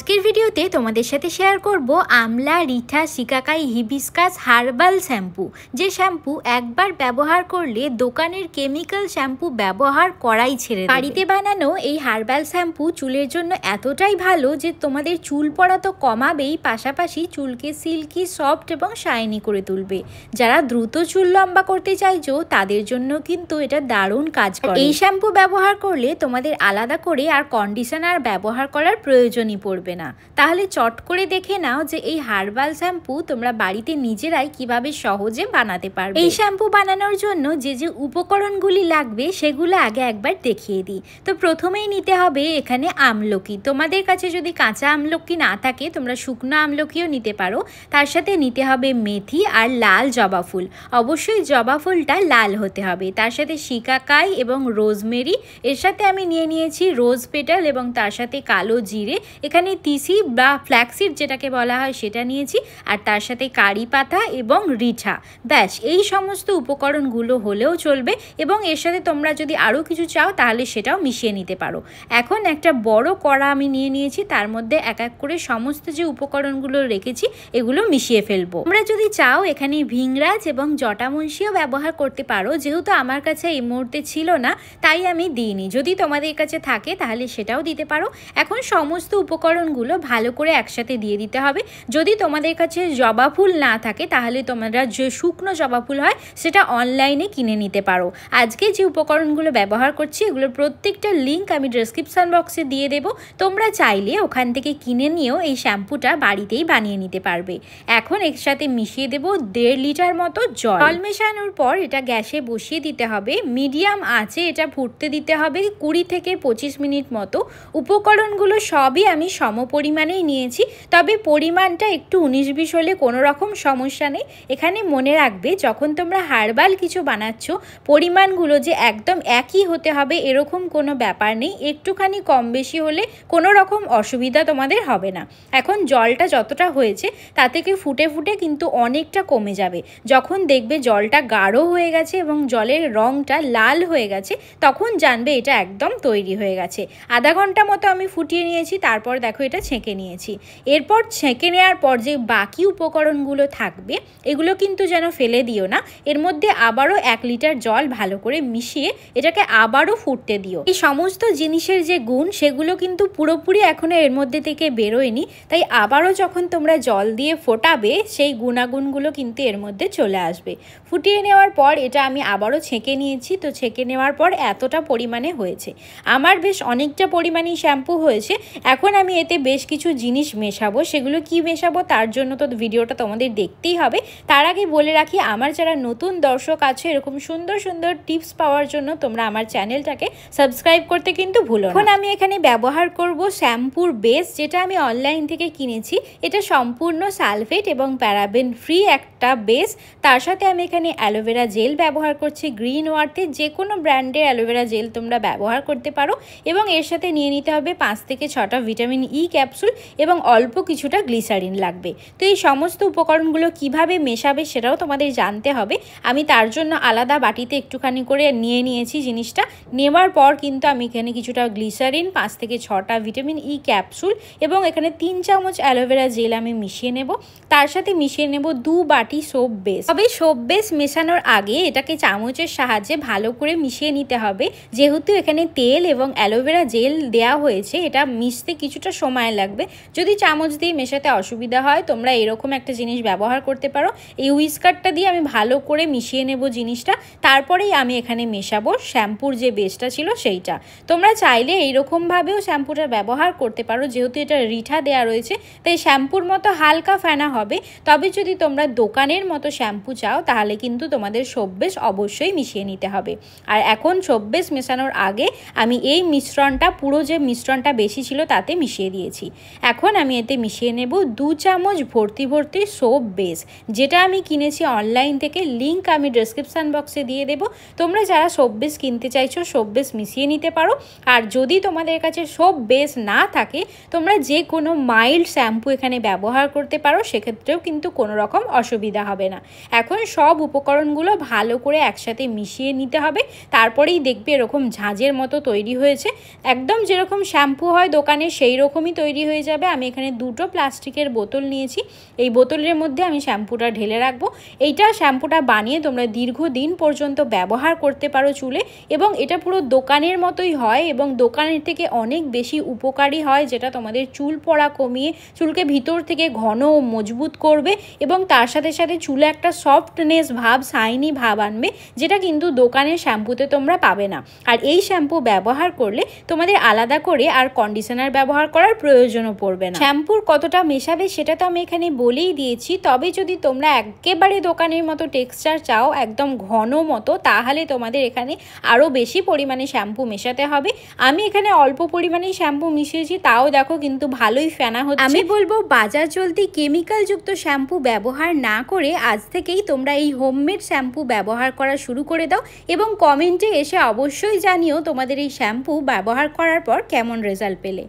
আজকের ভিডিওতে তোমাদের সাথে শেয়ার করব আমলা, রিঠা, শিকাকাই, হিবিস্কাস হার্বাল শ্যাম্পু। যে শ্যাম্পু একবার ব্যবহার করলে দোকানের কেমিক্যাল শ্যাম্পু ব্যবহার করাই ছেড়ে দেবে। বাড়িতে বানানো এই হার্বাল শ্যাম্পু চুলের জন্য এতটাই ভালো যে তোমাদের চুল পড়া তো কমাবেই, পাশাপাশি চুলকে সিল্কি, সফট এবং শাইনি করে তুলবে। যারা দ্রুত চুল লম্বা করতে চাইছো তাদের জন্য কিন্তু এটা দারুণ কাজ করে। এই শ্যাম্পু ব্যবহার করলে তোমাদের আলাদা করে আর কন্ডিশনার ব্যবহার করার প্রয়োজনই পড়বে না। তাহলে চট করে দেখে নাও যে এই হার্বাল শ্যাম্পু তোমরা বাড়িতে নিজেরাই কিভাবে সহজে বানাতে পারবে। এই শ্যাম্পু বানানোর জন্য যে যে উপকরণগুলি লাগবে সেগুলো আগে একবার দেখিয়ে দিই। তো প্রথমেই নিতে হবে এখানে আমলকি। তোমাদের কাছে যদি কাঁচা আমলকি না থাকে তোমরা শুকনো আমলকিও নিতে পারো। তার সাথে নিতে হবে মেথি আর লাল জবা ফুল। অবশ্যই জবা ফুলটা লাল হতে হবে। তার সাথে শিকাকাই এবং রোজমেরি। এর সাথে আমি নিয়েছি রোজ পেটাল এবং তার সাথে কালো জিরে। এখানে তিসি বা ফ্ল্যাক্সিড যেটাকে বলা হয় সেটা নিয়েছি, আর তার সাথে কারি পাতা এবং রিঠা। ব্যাস, এই সমস্ত উপকরণগুলো হলেও চলবে এবং এর সাথে তোমরা যদি আরও কিছু চাও তাহলে সেটাও মিশিয়ে নিতে পারো। এখন একটা বড় কড়া আমি নিয়েছি, তার মধ্যে এক এক করে সমস্ত যে উপকরণগুলো রেখেছি এগুলো মিশিয়ে ফেলবো। তোমরা যদি চাও এখানে ভিংরাজ এবং জটামুন্সিও ব্যবহার করতে পারো, যেহেতু আমার কাছে এই মুহূর্তে ছিল না তাই আমি দিইনি। যদি তোমাদের কাছে থাকে তাহলে সেটাও দিতে পারো। এখন সমস্ত উপকরণগুলো ভালো করে একসাথে দিয়ে দিতে হবে। যদি তোমাদের কাছে জবা ফুল না থাকে তাহলে তোমরা যে শুকনো জবা ফুল হয় সেটা অনলাইনে কিনে নিতে পারো। আজকে যে উপকরণগুলো ব্যবহার করছি এগুলোর প্রত্যেকটা লিঙ্ক আমি ডেসক্রিপশন বক্সে দিয়ে দেবো। তোমরা চাইলে ওখান থেকে কিনে নিয়েও এই শ্যাম্পুটা বাড়িতেই বানিয়ে নিতে পারবে। এখন এর সাথে মিশিয়ে দেবো 1.5 লিটার মতো জল। মেশানোর পর এটা গ্যাসে বসিয়ে দিতে হবে। মিডিয়াম আঁচে এটা ফুটতে দিতে হবে 20 থেকে 25 মিনিট মতো। উপকরণগুলো সবই আমি সম পরিমাণেই নিয়েছি, তবে পরিমাণটা একটু 19-20 হলে কোনো রকম সমস্যা নেই। এখানে মনে রাখবে যখন তোমরা হার্বাল কিছু বানাচ্ছ পরিমাণগুলো যে একদম একই হতে হবে এরকম কোনো ব্যাপার নেই। একটুখানি কম বেশি হলে কোনো রকম অসুবিধা তোমাদের হবে না। এখন জলটা যতটা হয়েছে তা থেকে ফুটে ফুটে কিন্তু অনেকটা কমে যাবে। যখন দেখবে জলটা গাঢ় হয়ে গেছে এবং জলের রঙটা লাল হয়ে গেছে তখন জানবে এটা একদম তৈরি হয়ে গেছে। আধা ঘন্টা মতো আমি ফুটিয়ে নিয়েছি, তারপর দেখো এটা ছেঁকে নিয়েছি। এরপর ছেঁকে নেওয়ার পর যে বাকি উপকরণগুলো থাকবে এগুলো কিন্তু যেন ফেলে দিও না। এর মধ্যে আবারও 1 লিটার জল ভালো করে মিশিয়ে এটাকে আবারও ফুটতে দিও। এই সমস্ত জিনিসের যে গুণ সেগুলো কিন্তু পুরোপুরি এখনো এর মধ্যে থেকে বেরোয়নি, তাই আবারও যখন তোমরা জল দিয়ে ফোটাবে সেই গুণাগুণগুলো কিন্তু এর মধ্যে চলে আসবে। ফুটিয়ে নেওয়ার পর এটা আমি আবারও ছেঁকে নিয়েছি। তো ছেঁকে নেওয়ার পর এতটা পরিমাণে হয়েছে, আমার বেশ অনেকটা পরিমাণেই শ্যাম্পু হয়েছে। এখন আমি এতে বেশ কিছু জিনিস মেশাবো। সেগুলো কি মেশাবো তার জন্য তো ভিডিওটা তোমাদের দেখতেই হবে। তার আগে বলে রাখি, আমার যারা নতুন দর্শক আছে এরকম সুন্দর সুন্দর টিপস পাওয়ার জন্য তোমরা আমার চ্যানেলটাকে সাবস্ক্রাইব করতে কিন্তু ভুলো না। এখন আমি এখানে ব্যবহার করব শ্যাম্পুর বেস, যেটা আমি অনলাইন থেকে কিনেছি। এটা সম্পূর্ণ সালফেট এবং প্যারাবেন ফ্রি একটা বেস। তার সাথে আমি এখানে অ্যালোভেরা জেল ব্যবহার করছি গ্রিন ওয়ার্থের। যে কোনো ব্র্যান্ডের অ্যালোভেরা জেল তোমরা ব্যবহার করতে পারো এবং এর সাথে নিয়ে নিতে হবে 5 থেকে 6টা ভিটামিন ই ক্যাপসুল এবং অল্প কিছুটা গ্লিসারিন লাগবে। তো এই সমস্ত উপকরণগুলো কিভাবে মেশাবে সেটাও তোমাদের জানতে হবে। আমি তার জন্য আলাদা বাটিতে একটুখানি করে নিয়েছি জিনিসটা। নেওয়ার পর কিন্তু আমি এখানে কিছুটা গ্লিসারিন, 5 থেকে 6টা ভিটামিন ই ক্যাপসুল এবং এখানে 3 চামচ অ্যালোভেরা জেল আমি মিশিয়ে নেব। তার সাথে মিশিয়ে নেব 2 বাটি সোপ বেস। তবে সোপ বেস মেশানোর আগে এটাকে চামচের সাহায্যে ভালো করে মিশিয়ে নিতে হবে। যেহেতু এখানে তেল এবং অ্যালোভেরা জেল দেওয়া হয়েছে এটা মিশতে কিছুটা সময় লাগবে। যদি চামচ দিয়ে মেশাতে অসুবিধা হয় তোমরা এরকম একটা জিনিস ব্যবহার করতে পারো। এই হুইস্কারটা দিয়ে আমি ভালো করে মিশিয়ে নেব জিনিসটা, তারপরেই আমি এখানে মেশাবো শ্যাম্পুর যে বেসটা ছিল সেইটা। তোমরা চাইলে এইরকমভাবেও শ্যাম্পুটা ব্যবহার করতে পারো, যেহেতু এটা রিঠা দেওয়া রয়েছে তাই শ্যাম্পুর মতো হালকা ফেনা হবে। তবে যদি তোমরা দোকানের মতো শ্যাম্পু চাও তাহলে কিন্তু তোমাদের সোপ বেস অবশ্যই মিশিয়ে নিতে হবে। আর এখন সোপ বেস মেশানোর আগে আমি এই মিশ্রণটা পুরো যে মিশ্রণটা বেশি ছিল তাতে মিশিয়ে দিয়েছি। এখন আমি এতে মিশিয়ে নেব 2 চামচ ভর্তি ভর্তি সোপ বেস, যেটা আমি কিনেছি অনলাইন থেকে। লিঙ্ক আমি ডেসক্রিপশন বক্সে দিয়ে দেবো। তোমরা যারা সোপ বেস কিনতে চাইছো সোপ বেস মিশিয়ে নিতে পারো। আর যদি তোমাদের কাছে সোপ বেস না থাকে তোমরা যে কোনো মাইল্ড শ্যাম্পু এখানে ব্যবহার করতে পারো, সেক্ষেত্রেও কিন্তু কোনো রকম অসুবিধা হবে না। এখন সব উপকরণগুলো ভালো করে একসাথে মিশিয়ে নিতে হবে। তারপরেই দেখবে এরকম ঝাঁঝের মতো তৈরি হয়েছে। একদম যেরকম শ্যাম্পু হয় দোকানে সেই রকমই একদমই তৈরি হয়ে যাবে। আমি এখানে দুটো প্লাস্টিকের বোতল নিয়েছি, এই বোতলের মধ্যে আমি শ্যাম্পুটা ঢেলে রাখবো। এইটা শ্যাম্পুটা বানিয়ে তোমরা দীর্ঘদিন পর্যন্ত ব্যবহার করতে পারো চুলে, এবং এটা পুরো দোকানের মতোই হয় এবং দোকানের থেকে অনেক বেশি উপকারী হয়, যেটা তোমাদের চুল পড়া কমিয়ে চুলকে ভিতর থেকে ঘন ও মজবুত করবে এবং তার সাথে সাথে চুলে একটা সফটনেস ভাব, শাইনি ভাব আনবে, যেটা কিন্তু দোকানের শ্যাম্পুতে তোমরা পাবে না। আর এই শ্যাম্পু ব্যবহার করলে তোমাদের আলাদা করে আর কন্ডিশনার ব্যবহার করার প্রয়োজনও পড়বে না। শ্যাম্পুর কতটা মেশাবে সেটা তো আমি এখানে বলেই দিয়েছি, তবে যদি তোমরা একেবারে দোকানের মতো টেক্সচার চাও, একদম ঘন মতো, তাহলে তোমাদের এখানে আরও বেশি পরিমাণে শ্যাম্পু মেশাতে হবে। আমি এখানে অল্প পরিমাণে শ্যাম্পু মিশিয়েছি, তাও দেখো কিন্তু ভালোই ফেনা হচ্ছে। আমি বলবো বাজার চলতি কেমিক্যালযুক্ত শ্যাম্পু ব্যবহার না করে আজ থেকেই তোমরা এই হোমমেড শ্যাম্পু ব্যবহার করা শুরু করে দাও এবং কমেন্টে এসে অবশ্যই জানিও তোমাদের এই শ্যাম্পু ব্যবহার করার পর কেমন রেজাল্ট পেলে।